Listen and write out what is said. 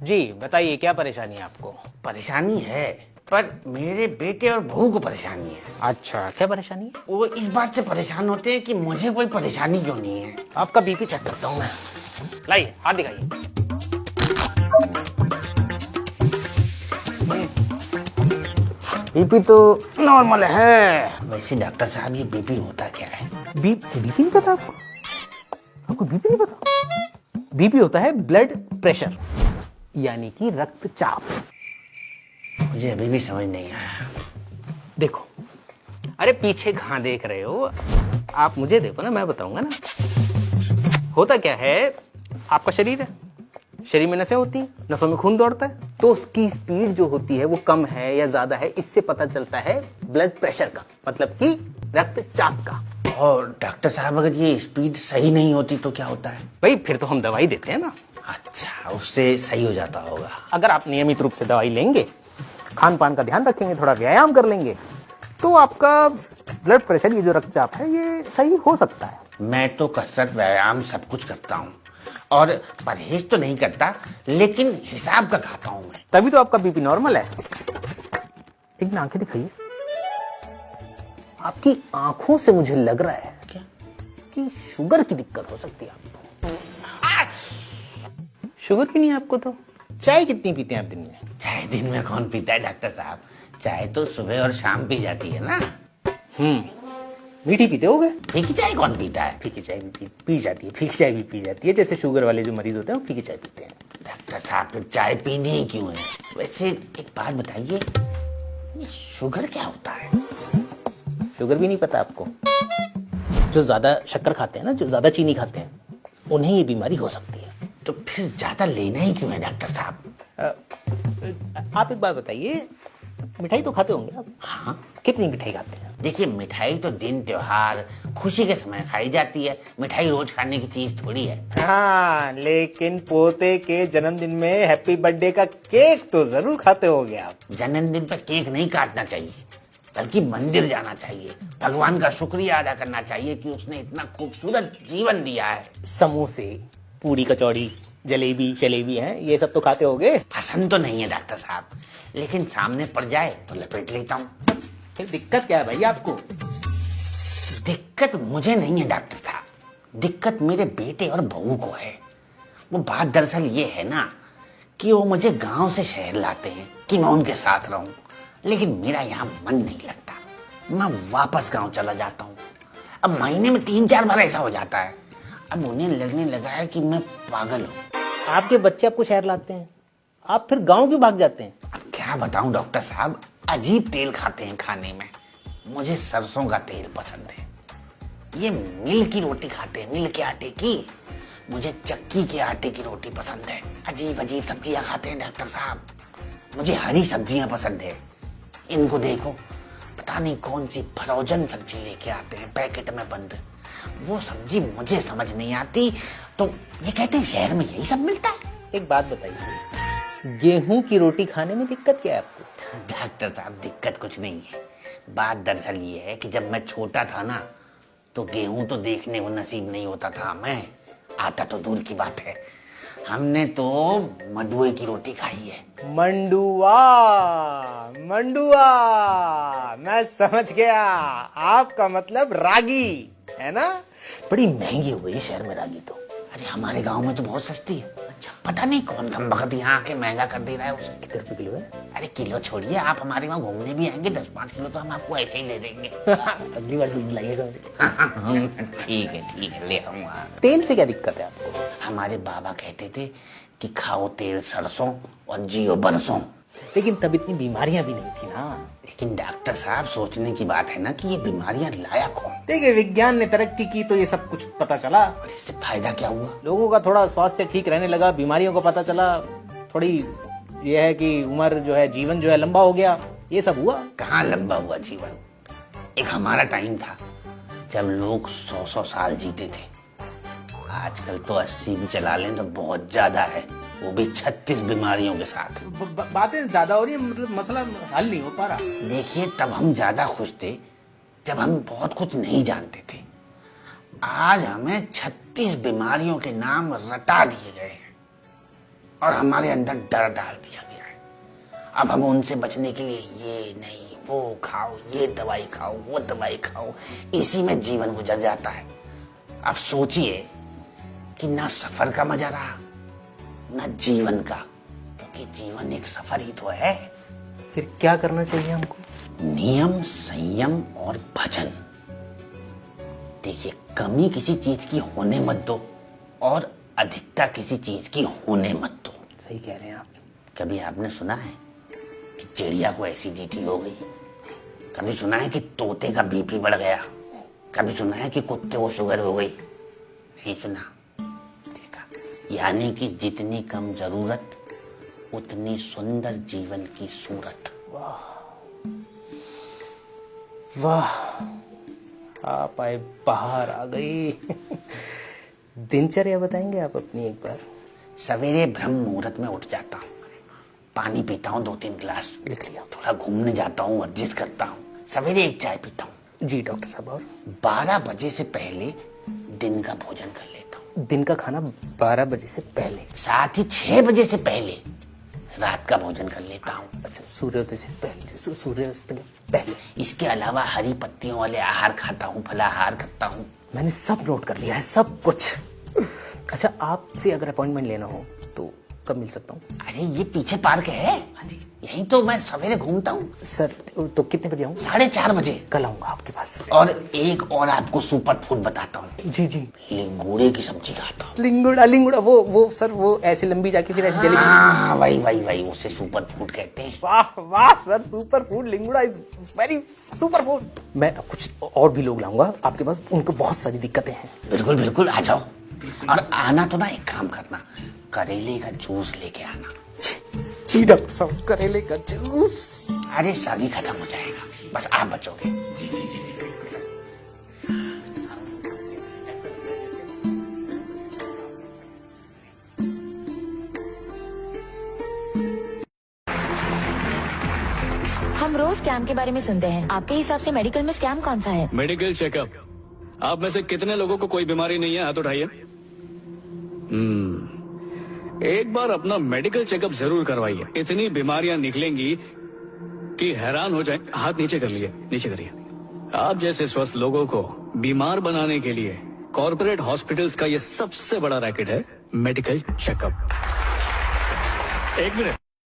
जी बताइए, क्या परेशानी है आपको? परेशानी है, पर मेरे बेटे और बहू को परेशानी है। अच्छा, क्या परेशानी है? वो इस बात से परेशान होते हैं कि मुझे कोई परेशानी क्यों नहीं है। आपका बीपी चेक करता हूँ मैं। लाइए, हाथ दिखाइए। बीपी तो नॉर्मल है। वैसे डॉक्टर साहब, ये बीपी होता क्या है? बीपी नहीं पता आपको? आपको बीपी नहीं पता? बीपी होता है ब्लड प्रेशर, यानी कि रक्तचाप। मुझे अभी भी समझ नहीं आया। देखो, अरे पीछे कहाँ देख रहे हो? आप मुझे देखो ना, मैं बताऊंगा ना। होता क्या है, आपका शरीर है, शरीर में नसें होती हैं, नसों में खून दौड़ता है, तो उसकी स्पीड जो होती है वो कम है या ज्यादा है, इससे पता चलता है ब्लड प्रेशर का, मतलब कि रक्तचाप का। और डॉक्टर साहब, अगर ये स्पीड सही नहीं होती तो क्या होता है? भाई फिर तो हम दवाई देते हैं ना। अच्छा, उससे सही हो जाता होगा। अगर आप नियमित रूप से दवाई लेंगे, खान पान का ध्यान रखेंगे, थोड़ा व्यायाम कर लेंगे, तो आपका ब्लड प्रेशर, ये जो रक्तचाप है, ये सही हो सकता है। मैं तो कसरत, व्यायाम सब कुछ करता हूँ और परहेज तो नहीं करता, लेकिन हिसाब का खाता हूँ मैं। तभी तो आपका बीपी नॉर्मल है। एक मिनट आंखें दिखाइए। आपकी आंखों से मुझे लग रहा है क्या? कि शुगर की दिक्कत हो सकती है आपको। शुगर की नहीं है आपको तो? चाय कितनी पीते हैं आप दिन में? चाय दिन में कौन पीता है डॉक्टर साहब? चाय तो सुबह और शाम पी जाती है ना। मीठी पीते होगे? फीकी चाय कौन पीता है? फीकी चाय भी पी जाती है, फीकी चाय भी पी जाती है। जैसे शुगर वाले जो मरीज होते हैं वो फीकी चाय पीते हैं। डॉक्टर साहब, तो चाय पीनी ही क्यों है? वैसे एक बात बताइए, ये शुगर क्या होता है? शुगर भी नहीं पता आपको? जो ज्यादा शक्कर खाते हैं ना, जो ज्यादा चीनी खाते हैं, उन्हें ये बीमारी हो सकती है। तो फिर ज्यादा लेना ही क्यों है डॉक्टर साहब? आप एक बात बताइए, मिठाई तो खाते होंगे आप? हाँ। कितनी मिठाई खाते हैं? देखिए, मिठाई तो दिन त्योहार, खुशी के समय खाई जाती है। मिठाई रोज खाने की चीज थोड़ी है। हाँ, लेकिन पोते के जन्मदिन में हैप्पी बर्थडे का केक तो जरूर खाते होंगे आप। जन्मदिन पर केक नहीं काटना चाहिए, बल्कि मंदिर जाना चाहिए, भगवान का शुक्रिया अदा करना चाहिए कि उसने इतना खूबसूरत जीवन दिया है। समोसे, पूरी कचौड़ी, जलेबी शलेबी हैं, ये सब तो खाते होंगे। पसंद तो नहीं है डॉक्टर साहब, लेकिन सामने पड़ जाए तो लपेट लेता हूँ। फिर दिक्कत क्या है भाई आपको? दिक्कत मुझे नहीं है डॉक्टर साहब, दिक्कत मेरे बेटे और बहू को है। वो बात दरअसल ये है ना कि वो मुझे गांव से शहर लाते हैं कि मैं उनके साथ रहूं, लेकिन मेरा यहाँ मन नहीं लगता। मैं वापस गांव चला जाता हूँ। अब महीने में 3-4 बार ऐसा हो जाता है। अब उन्हें लगने लगा है कि मैं पागल हूँ। आपके बच्चे आपको शहर लाते हैं, आप फिर गांव क्यों भाग जाते हैं? अब क्या बताऊं डॉक्टर साहब, अजीब तेल खाते हैं खाने में। मुझे सरसों का तेल पसंद है। ये मिल की रोटी खाते हैं, मिल के आटे की। मुझे चक्की के आटे की रोटी पसंद है। अजीब अजीब सब्जियां खाते हैं डॉक्टर साहब। मुझे हरी सब्जियां पसंद है। इनको देखो, पता नहीं कौन सी फ्रोजन सब्जी लेके आते हैं पैकेट में बंद। वो सब्जी मुझे समझ नहीं आती। तो ये कहते हैं शहर में यही सब मिलता है। एक बात बताइए, गेहूं की रोटी खाने में दिक्कत क्या है आपको? डॉक्टर साहब, दिक्कत कुछ नहीं है। बात दरअसल ये है कि जब मैं छोटा था ना, तो गेहूं तो देखने को नसीब नहीं होता था हमें। आटा तो दूर की बात है। हमने तो मंडुए की रोटी खाई है। मंडुआ, मंडुआ, मैं समझ गया। आपका मतलब रागी है ना? बड़ी महंगी हो गई शहर में रागी तो। अरे हमारे गांव में तो बहुत सस्ती है। अच्छा, पता नहीं कौन कम वक्त यहाँ आके महंगा कर दे रहा है उसे। कितने रुपए किलो है? अरे किलो छोड़िए, आप हमारे वहाँ घूमने भी आएंगे 10-5 किलो तो हम आपको ऐसे ही ले देंगे। अगली बार से बुलाइएगा। ठीक है, ले आऊंगा। तेल से क्या दिक्कत है आपको? हमारे बाबा कहते थे कि खाओ तेल सरसों और जियो बरसों। लेकिन तब इतनी बीमारियां भी नहीं थी ना। लेकिन डॉक्टर साहब, सोचने की बात है ना कि ये बीमारियां लाया कौन? देखिए, विज्ञान ने तरक्की की तो ये सब कुछ पता चला। इससे फायदा क्या हुआ? लोगों का थोड़ा स्वास्थ्य ठीक रहने लगा, बीमारियों को पता चला, थोड़ी ये है कि उम्र जो है, जीवन जो है लंबा हो गया, ये सब हुआ। कहाँ लंबा हुआ जीवन? एक हमारा टाइम था जब लोग 100-100 साल जीते थे। आजकल तो 80 भी चला लें तो बहुत ज्यादा है, वो भी 36 बीमारियों के साथ। बातें ज्यादा हो रही है, मतलब मसला हल नहीं हो पा रहा। देखिए, तब हम ज्यादा खुश थे जब हम बहुत कुछ नहीं जानते थे। आज हमें 36 बीमारियों के नाम रटा दिए गए हैं। और हमारे अंदर डर डाल दिया गया है। अब हम उनसे बचने के लिए ये नहीं वो खाओ, ये दवाई खाओ, वो दवाई खाओ, इसी में जीवन गुजर जाता है। अब सोचिए कि ना सफर का मजा रहा ना जीवन का, क्योंकि जीवन एक सफर ही तो है। फिर क्या करना चाहिए हमको? नियम, संयम और भजन। देखिए, कमी किसी चीज की होने मत दो और अधिकता किसी चीज की होने मत दो। सही कह रहे हैं आप। कभी आपने सुना है कि चिड़िया को एसिडिटी हो गई? कभी सुना है कि तोते का बीपी बढ़ गया? कभी सुना है कि कुत्ते को शुगर हो गई? नहीं सुना। देखा, यानी कि जितनी कम जरूरत उतनी सुंदर जीवन की सूरत। वाह, आप आए, बाहर आ गई। दिनचर्या बताएंगे आप अपनी एक बार? सवेरे ब्रह्म मुहूर्त में उठ जाता हूँ, पानी पीता हूँ 2-3 गिलास, लिख लिया। थोड़ा घूमने जाता हूँ, वर्जिश करता हूँ, सवेरे एक चाय पीता हूँ। जी डॉक्टर साहब। और 12 बजे से पहले दिन का भोजन कर लेता हूँ। दिन का खाना 12 बजे से पहले? साथ ही 6 बजे से पहले रात का भोजन कर लेता हूँ। अच्छा, सूर्योदय से पहले, सूर्यास्त के पहले। इसके अलावा हरी पत्तियों वाले आहार खाता हूँ, फलाहार करता हूँ। मैंने सब नोट कर लिया है, सब कुछ। अच्छा, आपसे अगर अपॉइंटमेंट लेना हो तो कब मिल सकता हूँ? अरे ये पीछे पार्क है, यहीं तो मैं सवेरे घूमता हूँ। सर, तो कितने बजे आऊँ? 4:30 बजे। कल आऊंगा आपके पास। और एक और आपको सुपर फूड बताता हूँ। जी जी। लिंगोड़े की सब्जी खाता हूँ। लिंगुड़ा, लिंगुड़ा, वो सर, वो ऐसे लंबी जाके फिर ऐसे जलेबी। हाँ, वही उसे सुपर फूड कहते हैं। वाह वाह sir, super food, Lingura is very super food. मैं कुछ और भी लोग लाऊंगा आपके पास, उनको बहुत सारी दिक्कतें हैं। बिल्कुल बिल्कुल, आ जाओ। और आना तो ना, एक काम करना, करेले का जूस लेके आना। जी डॉक्टर साहब, करेले का जूस? अरे सभी खत्म हो जाएगा, बस आप बचोगे। हम रोज स्कैम के बारे में सुनते हैं। आपके हिसाब से मेडिकल में स्कैम कौन सा है? Medical checkup. आप में से कितने लोगों को कोई बीमारी नहीं है? हाथ उठाइए। एक बार अपना मेडिकल चेकअप जरूर करवाइए। इतनी बीमारियां निकलेंगी कि हैरान हो जाए। हाथ नीचे कर लिए, नीचे करिए। आप जैसे स्वस्थ लोगों को बीमार बनाने के लिए कॉर्पोरेट हॉस्पिटल्स का ये सबसे बड़ा रैकेट है, मेडिकल चेकअप। एक मिनट,